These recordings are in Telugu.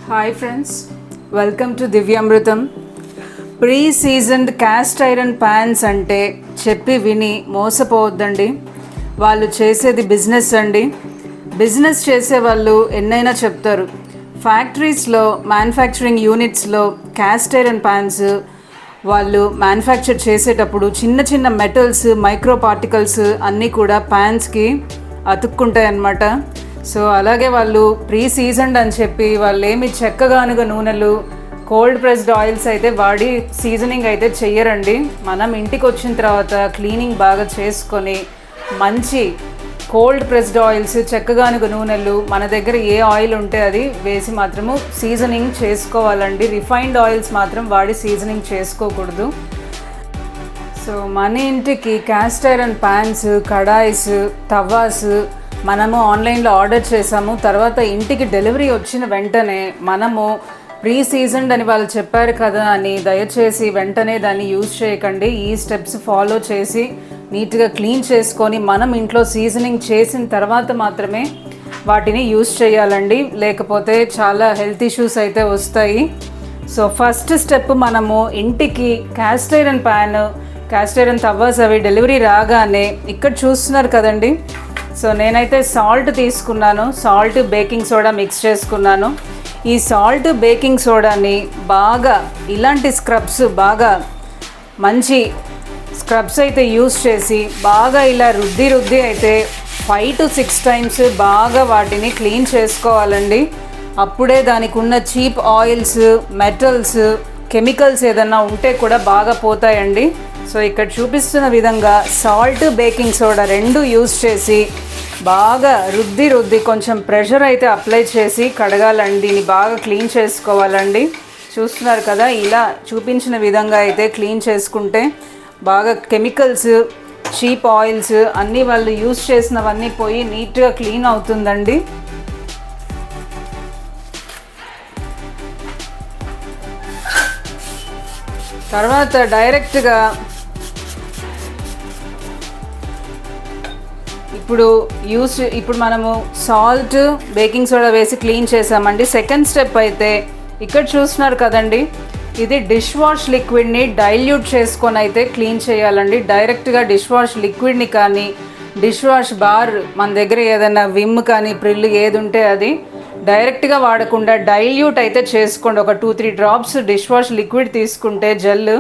Hi friends, welcome to Divyamrutham. Pre seasoned cast iron pans అంటే చెప్పి విని మోసపోవద్దండి. వాళ్ళు చేసేది బిజినెస్ అండి. బిజినెస్ చేసే వాళ్ళు ఎన్నైనా చెప్తారు. ఫ్యాక్టరీస్లో, మ్యానుఫ్యాక్చరింగ్ యూనిట్స్లో క్యాస్ట్ ఐరన్ ప్యాన్స్ వాళ్ళు మ్యానుఫ్యాక్చర్ చేసేటప్పుడు చిన్న చిన్న మెటల్స్, మైక్రో పార్టికల్స్ అన్నీ కూడా ప్యాన్స్కి అతుక్కుంటాయి అన్నమాట. సో అలాగే వాళ్ళు ప్రీ సీజన్డ్ అని చెప్పి వాళ్ళు ఏమి చెక్కగానుగ నూనెలు, కోల్డ్ ప్రెస్డ్ ఆయిల్స్ అయితే వాడి సీజనింగ్ అయితే చెయ్యరండి. మనం ఇంటికి వచ్చిన తర్వాత క్లీనింగ్ బాగా చేసుకొని మంచి కోల్డ్ ప్రెస్డ్ ఆయిల్స్, చెక్కగానుగ నూనెలు, మన దగ్గర ఏ ఆయిల్ ఉంటే అది వేసి మాత్రము సీజనింగ్ చేసుకోవాలండి. రిఫైన్డ్ ఆయిల్స్ మాత్రం వాడి సీజనింగ్ చేసుకోకూడదు. సో మన ఇంటికి cast iron fans, kadhais, tawas మనము ఆన్లైన్లో ఆర్డర్ చేసాము. తర్వాత ఇంటికి డెలివరీ వచ్చిన వెంటనే మనము ప్రీ సీజన్డ్ అని వాళ్ళు చెప్పారు కదా అని దయచేసి వెంటనే దాన్ని యూజ్ చేయకండి. ఈ స్టెప్స్ ఫాలో చేసి నీట్గా క్లీన్ చేసుకొని మనం ఇంట్లో సీజనింగ్ చేసిన తర్వాత మాత్రమే వాటిని యూజ్ చేయాలండి. లేకపోతే చాలా హెల్త్ ఇష్యూస్ అయితే వస్తాయి. సో ఫస్ట్ స్టెప్, మనము ఇంటికి cast iron pan, cast iron tawas అవి డెలివరీ రాగానే ఇక్కడ చూస్తున్నారు కదండి. సో నేనైతే సాల్ట్ తీసుకున్నాను, సాల్ట్, బేకింగ్ సోడా మిక్స్ చేసుకున్నాను. ఈ సాల్ట్, బేకింగ్ సోడాని బాగా ఇలాంటి స్క్రబ్స్, బాగా మంచి స్క్రబ్స్ అయితే యూస్ చేసి బాగా ఇలా రుద్ది అయితే 5 to 6 times బాగా వాటిని క్లీన్ చేసుకోవాలండి. అప్పుడే దానికి ఉన్న చీప్ ఆయిల్స్, మెటల్స్, కెమికల్స్ ఏదన్నా ఉంటే కూడా బాగా పోతాయండి. సో ఇక్కడ చూపిస్తున్న విధంగా సాల్ట్, బేకింగ్ సోడా రెండు యూజ్ చేసి బాగా రుద్ది కొంచెం ప్రెషర్ అయితే అప్లై చేసి కడగాలండి. దీన్ని బాగా క్లీన్ చేసుకోవాలండి. చూస్తున్నారు కదా, ఇలా చూపించిన విధంగా అయితే క్లీన్ చేసుకుంటే బాగా కెమికల్స్, చీప్ ఆయిల్స్ అన్నీ వాళ్ళు యూజ్ చేసినవన్నీ పోయి నీట్గా క్లీన్ అవుతుందండి. తర్వాత డైరెక్ట్గా ఇప్పుడు మనము సాల్ట్, బేకింగ్ సోడా వేసి క్లీన్ చేసామండి. సెకండ్ స్టెప్ అయితే ఇక్కడ చూస్తున్నారు కదండి, ఇది డిష్ వాష్ లిక్విడ్ని డైల్యూట్ చేసుకొని అయితే క్లీన్ చేయాలండి. డైరెక్ట్గా డిష్ వాష్ లిక్విడ్ని కానీ, డిష్ వాష్ బార్, మన దగ్గర ఏదైనా విమ్ కానీ, ప్రిల్ ఏది ఉంటే అది డైరెక్ట్గా వాడకుండా డైల్యూట్ అయితే చేసుకోండి. ఒక 2-3 drops డిష్ వాష్ లిక్విడ్ తీసుకుంటే జెల్,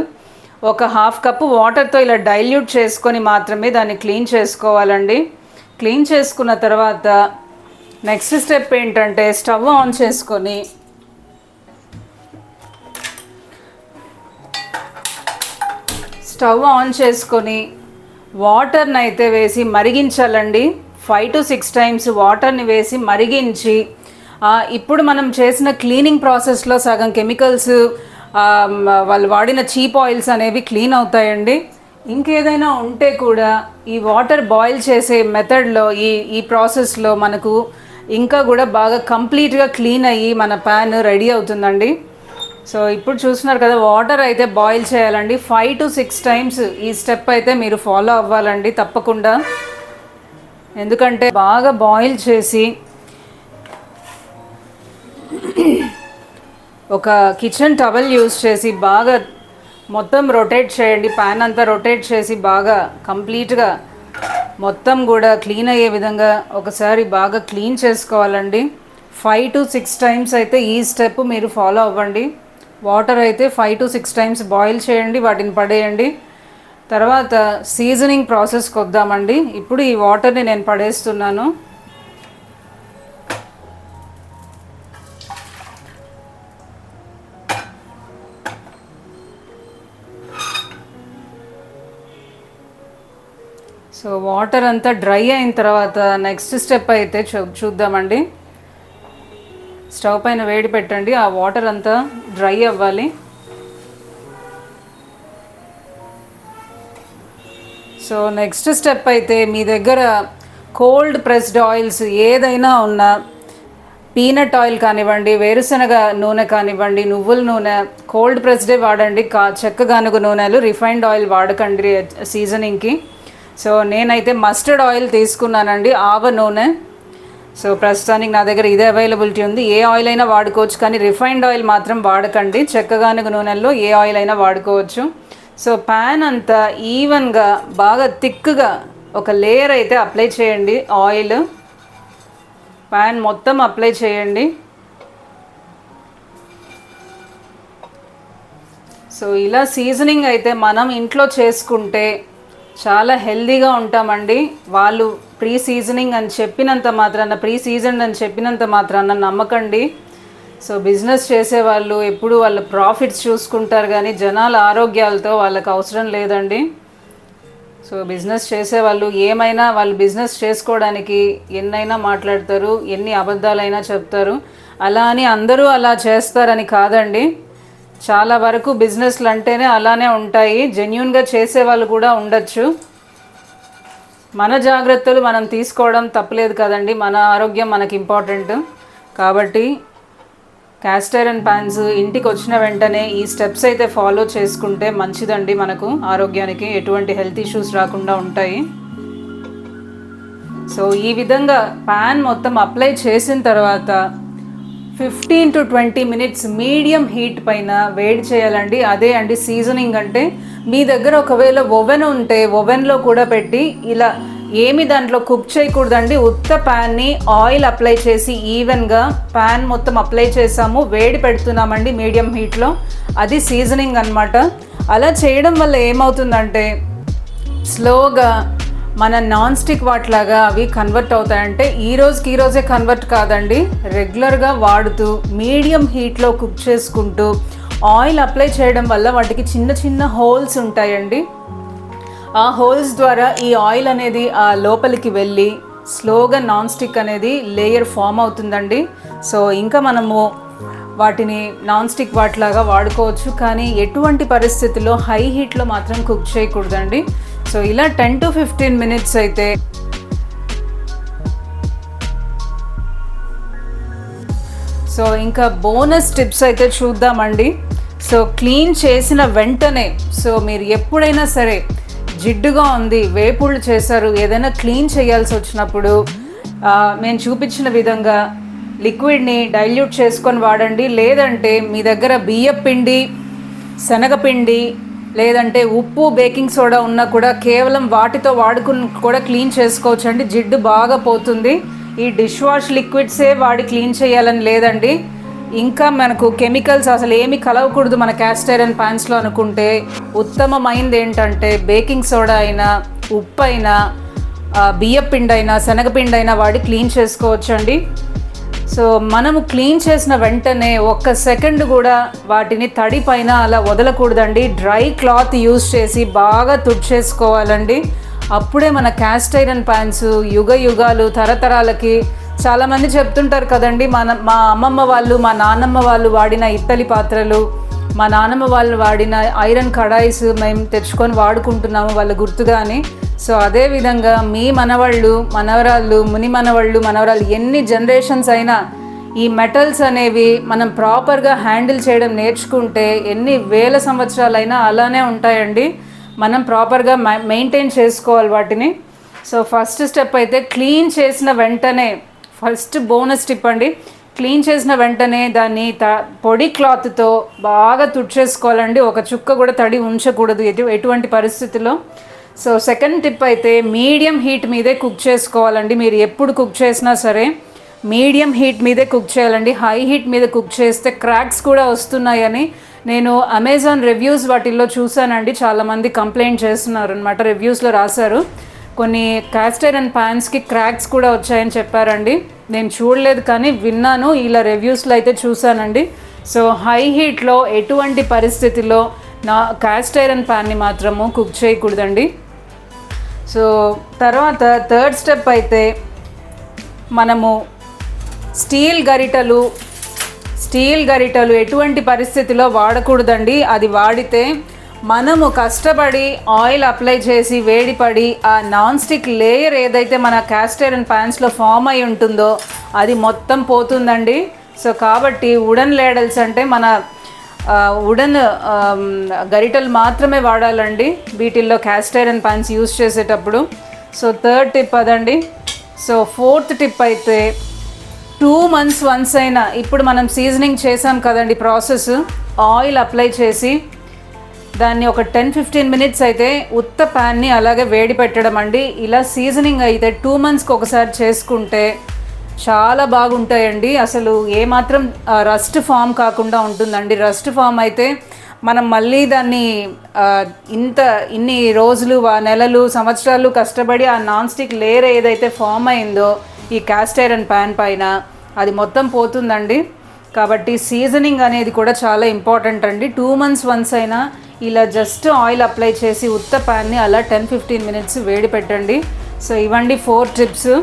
ఒక 1/2 cup వాటర్తో ఇలా డైల్యూట్ చేసుకొని మాత్రమే దాన్ని క్లీన్ చేసుకోవాలండి. క్లీన్ చేసుకున్న తర్వాత నెక్స్ట్ స్టెప్ ఏంటంటే స్టవ్ ఆన్ చేసుకొని వాటర్ని అయితే వేసి మరిగించాలండి. 5 to 6 times వాటర్ని వేసి మరిగించి, ఇప్పుడు మనం చేసిన క్లీనింగ్ ప్రాసెస్లో సగం కెమికల్స్, వాళ్ళు వాడిన చీప్ ఆయిల్స్ అనేవి క్లీన్ అవుతాయండి. ఇంకేదైనా ఉంటే కూడా ఈ వాటర్ బాయిల్ చేసే మెథడ్లో, ఈ ప్రాసెస్లో మనకు ఇంకా కూడా బాగా కంప్లీట్గా క్లీన్ అయ్యి మన ప్యాన్ రెడీ అవుతుందండి. సో ఇప్పుడు చూస్తున్నారు కదా, వాటర్ అయితే బాయిల్ చేయాలండి 5 to 6 times. ఈ స్టెప్ అయితే మీరు ఫాలో అవ్వాలండి తప్పకుండా. ఎందుకంటే బాగా బాయిల్ చేసి ఒక కిచెన్ టవల్ యూజ్ చేసి బాగా మొత్తం రొటేట్ చేయండి. ప్యాన్ అంతా రొటేట్ చేసి బాగా కంప్లీట్గా మొత్తం కూడా క్లీన్ అయ్యే విధంగా ఒకసారి బాగా క్లీన్ చేసుకోవాలండి. 5 to 6 times అయితే ఈ స్టెప్ మీరు ఫాలో అవ్వండి. వాటర్ అయితే 5 to 6 times బాయిల్ చేయండి, వాటిని పడేయండి. తర్వాత సీజనింగ్ ప్రాసెస్కి వద్దామండి. ఇప్పుడు ఈ వాటర్ని నేను పడేస్తున్నాను. సో వాటర్ అంతా డ్రై అయిన తర్వాత నెక్స్ట్ స్టెప్ అయితే చూద్దామండి. స్టవ్ పైన వేడి పెట్టండి, ఆ వాటర్ అంతా డ్రై అవ్వాలి. సో నెక్స్ట్ స్టెప్ అయితే మీ దగ్గర కోల్డ్ ప్రెస్డ్ ఆయిల్స్ ఏదైనా ఉన్నా, పీనట్ ఆయిల్ కానివ్వండి, వేరుశనగ నూనె కానివ్వండి, నువ్వుల నూనె, కోల్డ్ ప్రెస్డే వాడండి. చెక్కగానుగ నూనెలు, రిఫైన్డ్ ఆయిల్ వాడకండి సీజనింగ్కి. సో నేనైతే మస్టర్డ్ ఆయిల్ తీసుకున్నానండి, ఆవ నూనె. సో ప్రస్తుతానికి నా దగ్గర ఇదే అవైలబిలిటీ ఉంది. ఏ ఆయిల్ అయినా వాడుకోవచ్చు, కానీ రిఫైన్డ్ ఆయిల్ మాత్రం వాడకండి. చెక్కగానుగ నూనెల్లో ఏ ఆయిల్ అయినా వాడుకోవచ్చు. సో ప్యాన్ అంతా ఈవెన్గా బాగా థిక్గా ఒక లేయర్ అయితే అప్లై చేయండి. ఆయిల్ ప్యాన్ మొత్తం అప్లై చేయండి. సో ఇలా సీజనింగ్ అయితే మనం ఇంట్లో చేసుకుంటే చాలా హెల్దీగా ఉంటామండి. వాళ్ళు ప్రీ సీజనింగ్ అని చెప్పినంత మాత్రాన, ప్రీ సీజన్ అని చెప్పినంత మాత్రాన నమ్మకండి. సో బిజినెస్ చేసేవాళ్ళు ఎప్పుడు వాళ్ళ ప్రాఫిట్స్ చూసుకుంటారు, కానీ జనాల ఆరోగ్యాలతో వాళ్ళకి అవసరం లేదండి. సో బిజినెస్ చేసేవాళ్ళు ఏమైనా వాళ్ళు బిజినెస్ చేసుకోవడానికి ఎన్నైనా మాట్లాడతారు, ఎన్ని అబద్ధాలైనా చెప్తారు. అలా అని అందరూ అలా చేస్తారని కాదండి. చాలా వరకు బిజినెస్లు అంటేనే అలానే ఉంటాయి. జెన్యూన్గా చేసేవాళ్ళు కూడా ఉండొచ్చు. మన జాగ్రత్తలు మనం తీసుకోవడం తప్పలేదు కదండి. మన ఆరోగ్యం మనకి ఇంపార్టెంట్ కాబట్టి క్యాస్ట్ ఐరన్ ప్యాన్స్ ఇంటికి వచ్చిన వెంటనే ఈ స్టెప్స్ అయితే ఫాలో చేసుకుంటే మంచిదండి. మనకు ఆరోగ్యానికి ఎటువంటి హెల్త్ ఇష్యూస్ రాకుండా ఉంటాయి. సో ఈ విధంగా ప్యాన్ మొత్తం అప్లై చేసిన తర్వాత 15 to 20 మినిట్స్ మీడియం హీట్ పైన వేడి చేయాలండి. అదే అండి సీజనింగ్ అంటే. మీ దగ్గర ఒకవేళ ఓవెన్ ఉంటే ఓవెన్లో కూడా పెట్టి ఇలా ఏమి దాంట్లో కుక్ చేయకూడదండి. ఉత్త ప్యాన్ని ఆయిల్ అప్లై చేసి ఈవెన్గా ప్యాన్ మొత్తం అప్లై చేసాము, వేడి పెడుతున్నామండి మీడియం హీట్లో. అది సీజనింగ్ అన్నమాట. అలా చేయడం వల్ల ఏమవుతుందంటే స్లోగా మన నాన్ స్టిక్ వాట్లాగా అవి కన్వర్ట్ అవుతాయంటే ఈ రోజే కన్వర్ట్ కాదండి. రెగ్యులర్గా వాడుతూ మీడియం హీట్లో కుక్ చేసుకుంటూ ఆయిల్ అప్లై చేయడం వల్ల వాటికి చిన్న చిన్న హోల్స్ ఉంటాయండి. ఆ హోల్స్ ద్వారా ఈ ఆయిల్ అనేది ఆ లోపలికి వెళ్ళి స్లోగా నాన్ స్టిక్ అనేది లేయర్ ఫామ్ అవుతుందండి. సో ఇంకా మనము వాటిని నాన్ స్టిక్ వాట్లాగా వాడుకోవచ్చు, కానీ ఎటువంటి పరిస్థితుల్లో హై హీట్లో మాత్రం కుక్ చేయకూడదండి. సో ఇలా 10 to 15 మినిట్స్ అయితే సో ఇంకా బోనస్ టిప్స్ అయితే చూద్దామండి. సో క్లీన్ చేసిన వెంటనే, సో మీరు ఎప్పుడైనా సరే జిడ్డుగా ఉంది, వేపుళ్ళు చేశారు, ఏదైనా క్లీన్ చేయాల్సి వచ్చినప్పుడు నేను చూపించిన విధంగా లిక్విడ్ని డైల్యూట్ చేసుకొని వాడండి. లేదంటే మీ దగ్గర బియ్యపిండి, శనగపిండి, లేదంటే ఉప్పు, బేకింగ్ సోడా ఉన్నా కూడా కేవలం వాటితో వాడుకుని కూడా క్లీన్ చేసుకోవచ్చు అండి. జిడ్డు బాగా పోతుంది. ఈ డిష్ వాష్ లిక్విడ్సే వాడి క్లీన్ చేయాలని లేదండి. ఇంకా మనకు కెమికల్స్ అసలు ఏమి కలవకూడదు మన క్యాస్ట్ ఐరన్ ప్యాన్స్లో అనుకుంటే ఉత్తమమైనది ఏంటంటే బేకింగ్ సోడా అయినా, ఉప్పు అయినా, బియ్యపిండి అయినా, శనగపిండి అయినా వాడి క్లీన్ చేసుకోవచ్చండి. సో మనము క్లీన్ చేసిన వెంటనే 1 సెకండ్ కూడా వాటిని తడి పైన అలా వదలకూడదండి. డ్రై క్లాత్ యూజ్ చేసి బాగా తుడిచేసుకోవాలండి. అప్పుడే మన క్యాస్ట్ ఐరన్ ప్యాన్స్ యుగ యుగాలు తరతరాలకి. చాలామంది చెప్తుంటారు కదండి, మా అమ్మమ్మ వాళ్ళు, మా నాన్నమ్మ వాళ్ళు వాడిన ఇత్తలి పాత్రలు, మా నాన్నమ్మ వాళ్ళు వాడిన ఐరన్ కడాయిస్ మేము తెచ్చుకొని వాడుకుంటున్నాము వాళ్ళ గుర్తుగా అని. సో అదేవిధంగా మీ మనవాళ్ళు, మనవరాళ్ళు, ముని మనవాళ్ళు, మనవరాళ్ళు ఎన్ని జనరేషన్స్ అయినా ఈ మెటల్స్ అనేవి మనం ప్రాపర్గా హ్యాండిల్ చేయడం నేర్చుకుంటే ఎన్ని వేల సంవత్సరాలైనా అలానే ఉంటాయండి. మనం ప్రాపర్గా మెయింటైన్ చేసుకోవాలి వాటిని. సో ఫస్ట్ స్టెప్ అయితే క్లీన్ చేసిన వెంటనే, ఫస్ట్ బోనస్ టిప్ అండి, క్లీన్ చేసిన వెంటనే దాన్ని పొడి క్లాత్తో బాగా తుడిచేసుకోవాలండి. ఒక చుక్క కూడా తడి ఉంచకూడదు ఎటువంటి పరిస్థితుల్లో. సో సెకండ్ టిప్ అయితే మీడియం హీట్ మీదే కుక్ చేసుకోవాలండి. మీరు ఎప్పుడు కుక్ చేసినా సరే మీడియం హీట్ మీదే కుక్ చేయాలండి. హై హీట్ మీద కుక్ చేస్తే క్రాక్స్ కూడా వస్తున్నాయని నేను అమెజాన్ రివ్యూస్ వాటిల్లో చూశానండి. చాలామంది కంప్లైంట్ చేస్తున్నారు అనమాట, రివ్యూస్లో రాశారు. కొన్ని క్యాస్ట్ ఐరన్ ప్యాన్స్కి క్రాక్స్ కూడా వచ్చాయని చెప్పారండి. నేను చూడలేదు కానీ విన్నాను, ఇలా రివ్యూస్లో అయితే చూశానండి. సో హై హీట్లో ఎటువంటి పరిస్థితిలో నా క్యాస్ట్ ఐరన్ ప్యాన్ని మాత్రము కుక్ చేయకూడదండి. సో తర్వాత థర్డ్ స్టెప్ అయితే మనము స్టీల్ గరిటలు ఎటువంటి పరిస్థితిలో వాడకూడదండి. అది వాడితే మనము కష్టపడి ఆయిల్ అప్లై చేసి వేడిపడి ఆ నాన్ స్టిక్ లేయర్ ఏదైతే మన క్యాస్ట్ ఐరన్ ప్యాన్స్లో ఫామ్ అయి ఉంటుందో అది మొత్తం పోతుందండి. సో కాబట్టి వుడెన్ లేడల్స్ అంటే మన వుడెన్ గరిటలు మాత్రమే వాడాలండి వీటిల్లో క్యాస్ట్ ఐరన్ ప్యాన్స్ యూజ్ చేసేటప్పుడు. సో థర్డ్ టిప్ అదండి. సో ఫోర్త్ టిప్ అయితే 2 months వన్స్ అయినా, ఇప్పుడు మనం సీజనింగ్ చేసాం కదండి ప్రాసెస్, ఆయిల్ అప్లై చేసి దాన్ని ఒక 10-15 minutes అయితే ఉత్త ప్యాన్ని అలాగే వేడి పెట్టడం అండి. ఇలా సీజనింగ్ అయితే 2 monthsకి ఒకసారి చేసుకుంటే చాలా బాగుంటాయండి. అసలు ఏమాత్రం రస్ట్ ఫామ్ కాకుండా ఉంటుందండి. రస్ట్ ఫామ్ అయితే మనం మళ్ళీ దాన్ని ఇన్ని రోజులు, నెలలు, సంవత్సరాలు కష్టపడి ఆ నాన్ స్టిక్ లేయర్ ఏదైతే ఫామ్ అయిందో ఈ క్యాస్ట్ ఐరన్ ప్యాన్ పైన, అది మొత్తం పోతుందండి. కాబట్టి సీజనింగ్ అనేది కూడా చాలా ఇంపార్టెంట్ అండి. 2 months వన్స్ అయినా ఇలా జస్ట్ ఆయిల్ అప్లై చేసి ఉత్త ప్యాన్ని అలా 10-15 minutes వేడి పెట్టండి. సో ఇవ్వండి 4 టిప్స్.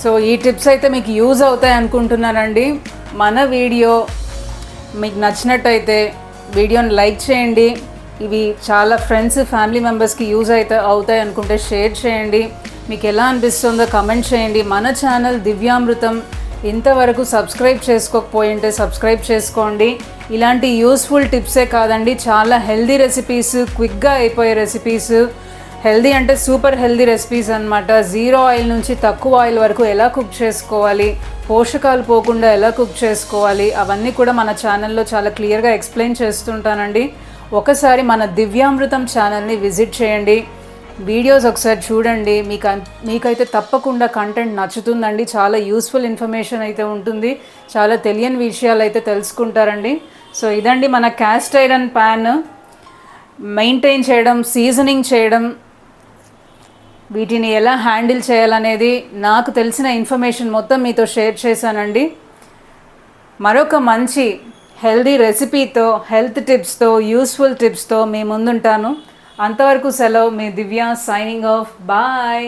సో ఈ టిప్స్ అయితే మీకు యూజ్ అవుతాయి అనుకుంటున్నానండి. మన వీడియో మీకు నచ్చినట్టయితే వీడియోని లైక్ చేయండి. ఇవి చాలా ఫ్రెండ్స్, ఫ్యామిలీ మెంబర్స్కి యూజ్ అవుతాయి అనుకుంటే షేర్ చేయండి. మీకు ఎలా అనిపిస్తుందో కమెంట్ చేయండి. మన ఛానల్ దివ్యామృతం ఇంతవరకు సబ్స్క్రైబ్ చేసుకోకపోయింటే సబ్స్క్రైబ్ చేసుకోండి. ఇలాంటి యూస్ఫుల్ టిప్సే కాదండి, చాలా హెల్దీ రెసిపీస్, క్విక్గా అయిపోయే రెసిపీస్, హెల్దీ అంటే సూపర్ హెల్దీ రెసిపీస్ అనమాట. 0 ఆయిల్ నుంచి తక్కువ ఆయిల్ వరకు ఎలా కుక్ చేసుకోవాలి, పోషకాలు పోకుండా ఎలా కుక్ చేసుకోవాలి, అవన్నీ కూడా మన ఛానల్లో చాలా క్లియర్గా ఎక్స్ప్లెయిన్ చేస్తుంటానండి. ఒకసారి మన దివ్యామృతం ఛానల్ని విజిట్ చేయండి, వీడియోస్ ఒకసారి చూడండి. మీకైతే తప్పకుండా కంటెంట్ నచ్చుతుందండి. చాలా యూస్ఫుల్ ఇన్ఫర్మేషన్ అయితే ఉంటుంది, చాలా తెలియని విషయాలు అయితే తెలుసుకుంటారండి. సో ఇదండి మన క్యాస్ట్ ఐరన్ ప్యాన్ మెయింటైన్ చేయడం, సీజనింగ్ చేయడం, వీటిని ఎలా హ్యాండిల్ చేయాలనేది నాకు తెలిసిన ఇన్ఫర్మేషన్ మొత్తం మీతో షేర్ చేశానండి. మరొక మంచి హెల్దీ రెసిపీతో, హెల్త్ టిప్స్తో, యూస్ఫుల్ టిప్స్తో మీ ముందుంటాను. అంతవరకు సెలవు. మీ దివ్య సైనింగ్ ఆఫ్. బాయ్.